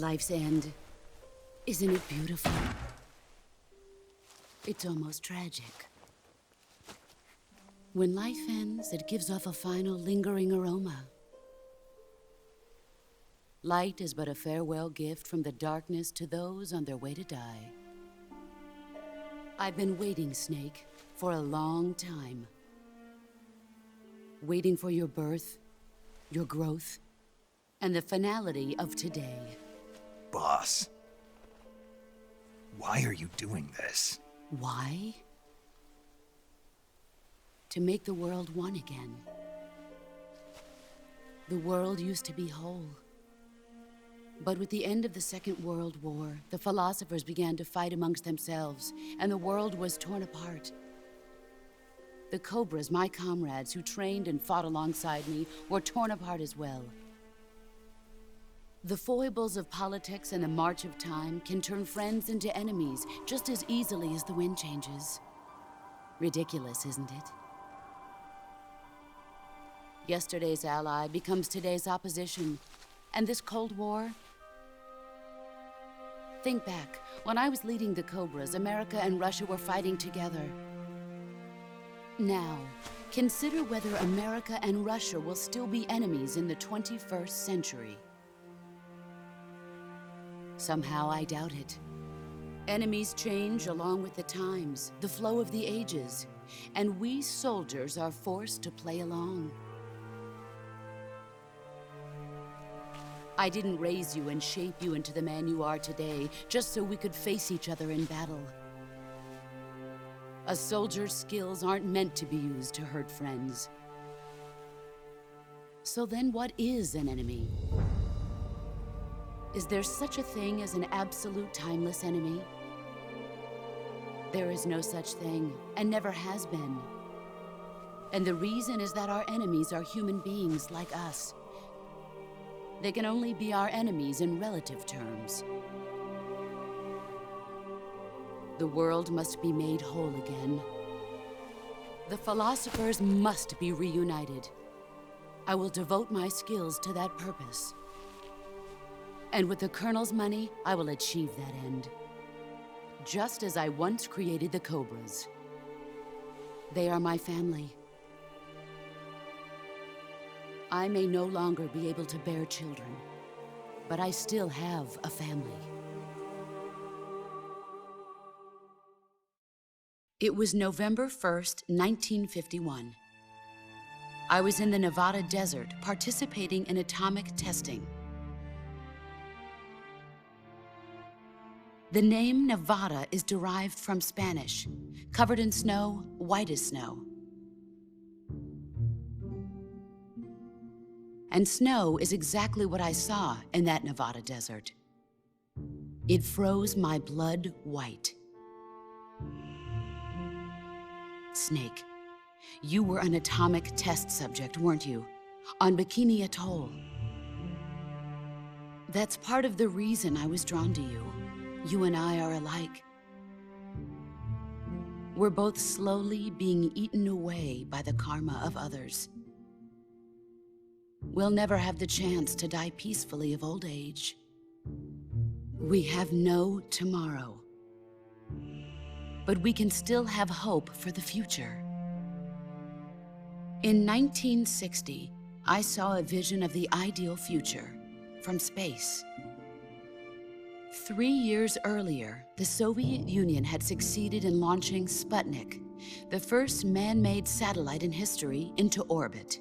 Life's end. Isn't it beautiful? It's almost tragic. When life ends, it gives off a final lingering aroma. Light is but a farewell gift from the darkness to those on their way to die. I've been waiting, Snake, for a long time. Waiting for your birth, your growth, and the finality of today. Boss, why are you doing this? Why? To make the world one again. The world used to be whole. But with the end of the Second World War, the philosophers began to fight amongst themselves, and the world was torn apart. The Cobras, my comrades who trained and fought alongside me, were torn apart as well. The foibles of politics and the march of time can turn friends into enemies just as easily as the wind changes. Ridiculous, isn't it? Yesterday's ally becomes today's opposition, and this Cold War? Think back. When I was leading the Cobras, America and Russia were fighting together. Now, consider whether America and Russia will still be enemies in the 21st century. Somehow I doubt it. Enemies change along with the times, the flow of the ages, and we soldiers are forced to play along. I didn't raise you and shape you into the man you are today just so we could face each other in battle. A soldier's skills aren't meant to be used to hurt friends. So then what is an enemy? Is there such a thing as an absolute timeless enemy? There is no such thing, and never has been. And the reason is that our enemies are human beings like us. They can only be our enemies in relative terms. The world must be made whole again. The philosophers must be reunited. I will devote my skills to that purpose. And with the Colonel's money, I will achieve that end. Just as I once created the Cobras. They are my family. I may no longer be able to bear children, but I still have a family. It was November 1st, 1951. I was in the Nevada desert participating in atomic testing. The name Nevada is derived from Spanish, covered in snow, white as snow. And snow is exactly what I saw in that Nevada desert. It froze my blood white. Snake, you were an atomic test subject, weren't you? On Bikini Atoll. That's part of the reason I was drawn to you. You and I are alike. We're both slowly being eaten away by the karma of others. We'll never have the chance to die peacefully of old age. We have no tomorrow. But we can still have hope for the future. In 1960, I saw a vision of the ideal future from space. 3 years earlier, the Soviet Union had succeeded in launching Sputnik, the first man-made satellite in history, into orbit.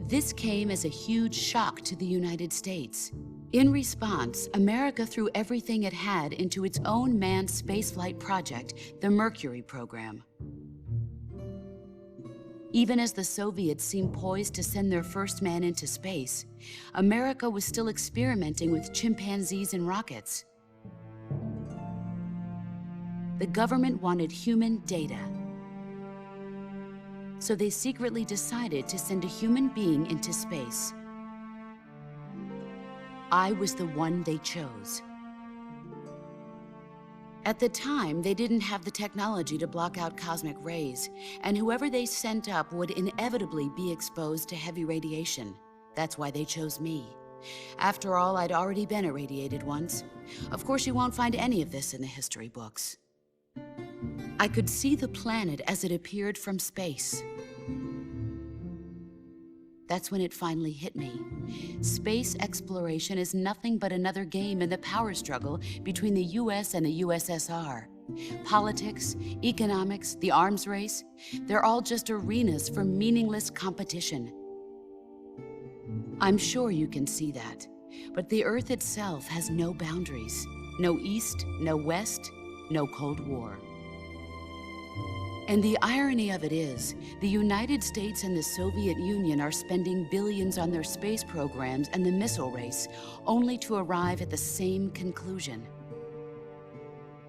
This came as a huge shock to the United States. In response, America threw everything it had into its own manned spaceflight project, the Mercury program. Even as the Soviets seemed poised to send their first man into space, America was still experimenting with chimpanzees and rockets. The government wanted human data. So they secretly decided to send a human being into space. I was the one they chose. At the time, they didn't have the technology to block out cosmic rays, and whoever they sent up would inevitably be exposed to heavy radiation. That's why they chose me. After all, I'd already been irradiated once. Of course, you won't find any of this in the history books. I could see the planet as it appeared from space. That's when it finally hit me. Space exploration is nothing but another game in the power struggle between the US and the USSR. Politics, economics, the arms race, they're all just arenas for meaningless competition. I'm sure you can see that, but the Earth itself has no boundaries. No East, no West, no Cold War. And the irony of it is, the United States and the Soviet Union are spending billions on their space programs and the missile race, only to arrive at the same conclusion.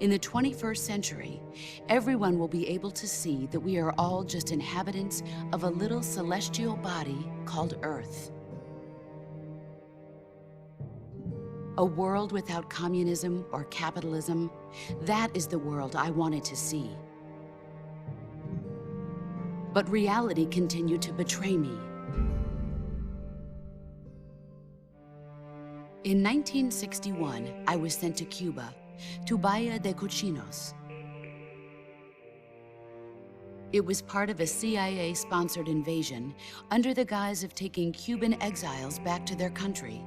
In the 21st century, everyone will be able to see that we are all just inhabitants of a little celestial body called Earth. A world without communism or capitalism, that is the world I wanted to see. But reality continued to betray me. In 1961, I was sent to Cuba, to Bahia de Cochinos. It was part of a CIA-sponsored invasion under the guise of taking Cuban exiles back to their country.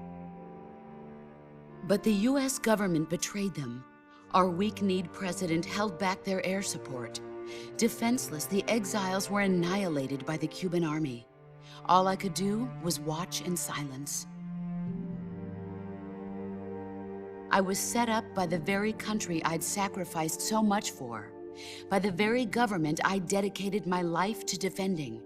But the US government betrayed them. Our weak-kneed president held back their air support. Defenseless, the exiles were annihilated by the Cuban army. All I could do was watch in silence. I was set up by the very country I'd sacrificed so much for, by the very government I dedicated my life to defending.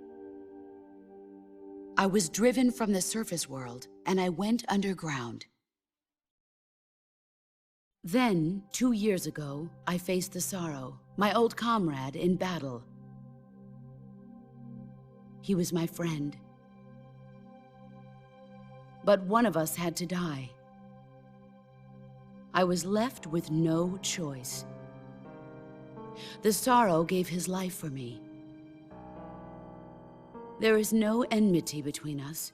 I was driven from the surface world, and I went underground. Then, 2 years ago, I faced the Sorrow, my old comrade in battle. He was my friend. But one of us had to die. I was left with no choice. The Sorrow gave his life for me. There is no enmity between us.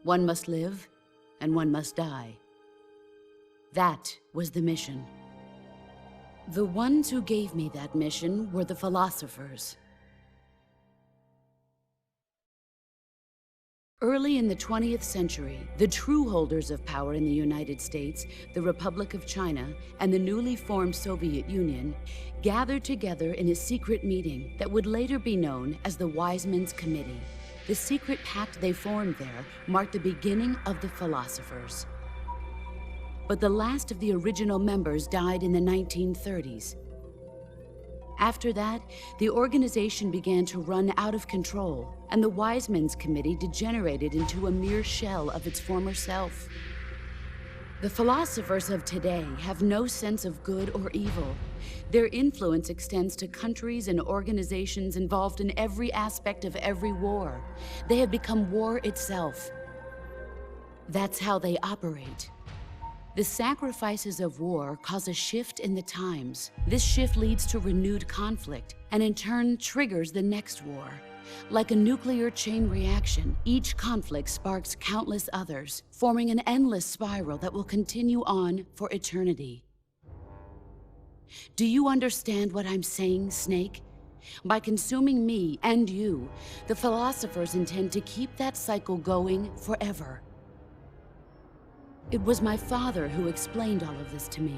One must live, and one must die. That was the mission. The ones who gave me that mission were the philosophers. Early in the 20th century, the true holders of power in the United States, the Republic of China, and the newly formed Soviet Union gathered together in a secret meeting that would later be known as the Wise Men's Committee. The secret pact they formed there marked the beginning of the philosophers. But the last of the original members died in the 1930s. After that, the organization began to run out of control, and the Wise Men's Committee degenerated into a mere shell of its former self. The philosophers of today have no sense of good or evil. Their influence extends to countries and organizations involved in every aspect of every war. They have become war itself. That's how they operate. The sacrifices of war cause a shift in the times. This shift leads to renewed conflict, and in turn triggers the next war. Like a nuclear chain reaction, each conflict sparks countless others, forming an endless spiral that will continue on for eternity. Do you understand what I'm saying, Snake? By consuming me and you, the philosophers intend to keep that cycle going forever. It was my father who explained all of this to me.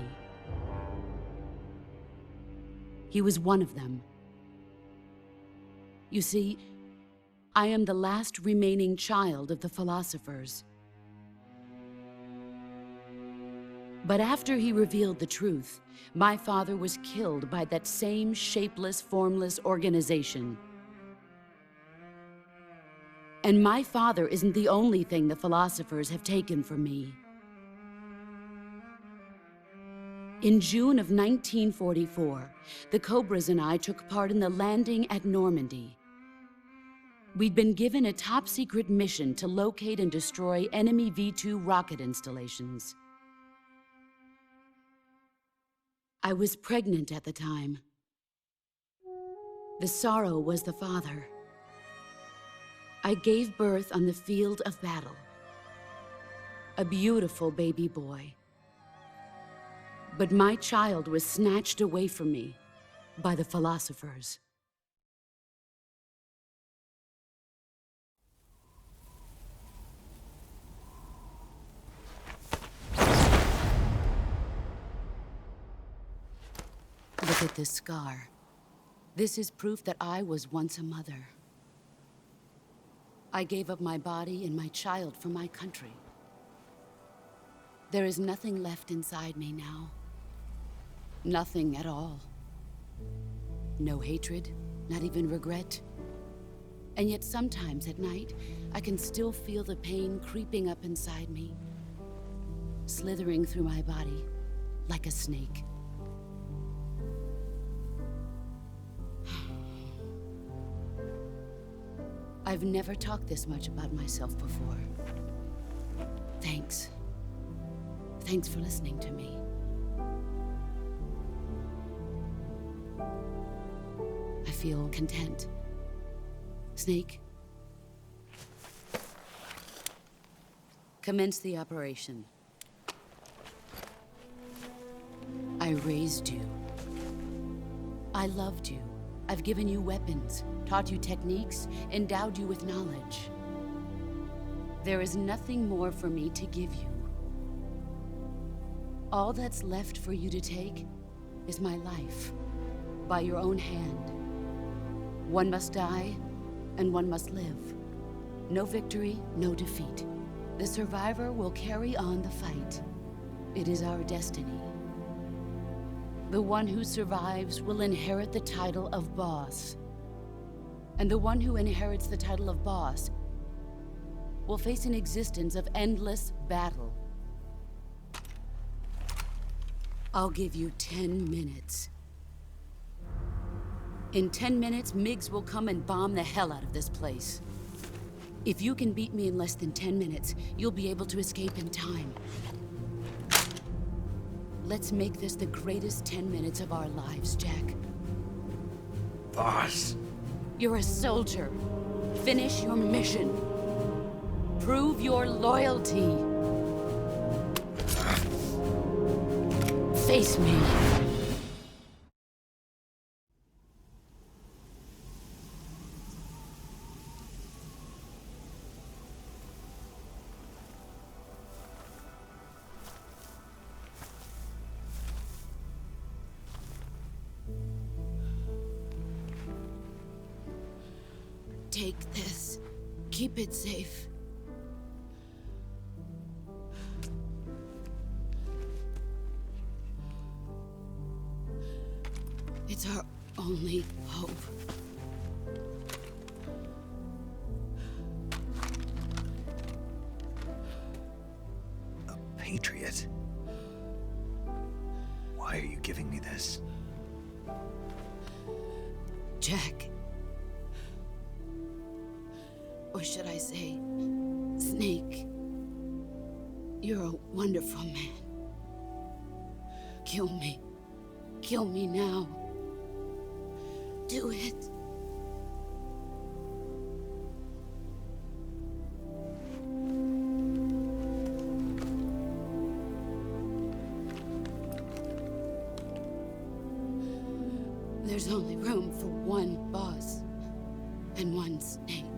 He was one of them. You see, I am the last remaining child of the philosophers. But after he revealed the truth, my father was killed by that same shapeless, formless organization. And my father isn't the only thing the philosophers have taken from me. In June of 1944, the Cobras and I took part in the landing at Normandy. We'd been given a top-secret mission to locate and destroy enemy V-2 rocket installations. I was pregnant at the time. The Sorrow was the father. I gave birth on the field of battle. a beautiful baby boy. But my child was snatched away from me by the philosophers. Look at this scar. This is proof that I was once a mother. I gave up my body and my child for my country. There is nothing left inside me now. Nothing at all. No hatred, not even regret. And yet sometimes at night, I can still feel the pain creeping up inside me, slithering through my body like a snake. I've never talked this much about myself before. Thanks. Thanks for listening to me. I feel content. Snake? Commence the operation. I raised you. I loved you. I've given you weapons, taught you techniques, endowed you with knowledge. There is nothing more for me to give you. All that's left for you to take is my life, by your own hand. One must die, and one must live. No victory, no defeat. The survivor will carry on the fight. It is our destiny. The one who survives will inherit the title of boss. And the one who inherits the title of boss will face an existence of endless battle. I'll give you 10 minutes. In 10 minutes, MiGs will come and bomb the hell out of this place. If you can beat me in less than 10 minutes, you'll be able to escape in time. Let's make this the greatest 10 minutes of our lives, Jack. Boss. You're a soldier. Finish your mission. Prove your loyalty. Face me. Take this. Keep it safe. It's our only hope. A patriot? Why are you giving me this? Jack. Or should I say, Snake? You're a wonderful man. Kill me. Kill me now. Do it. There's only room for one boss and one Snake.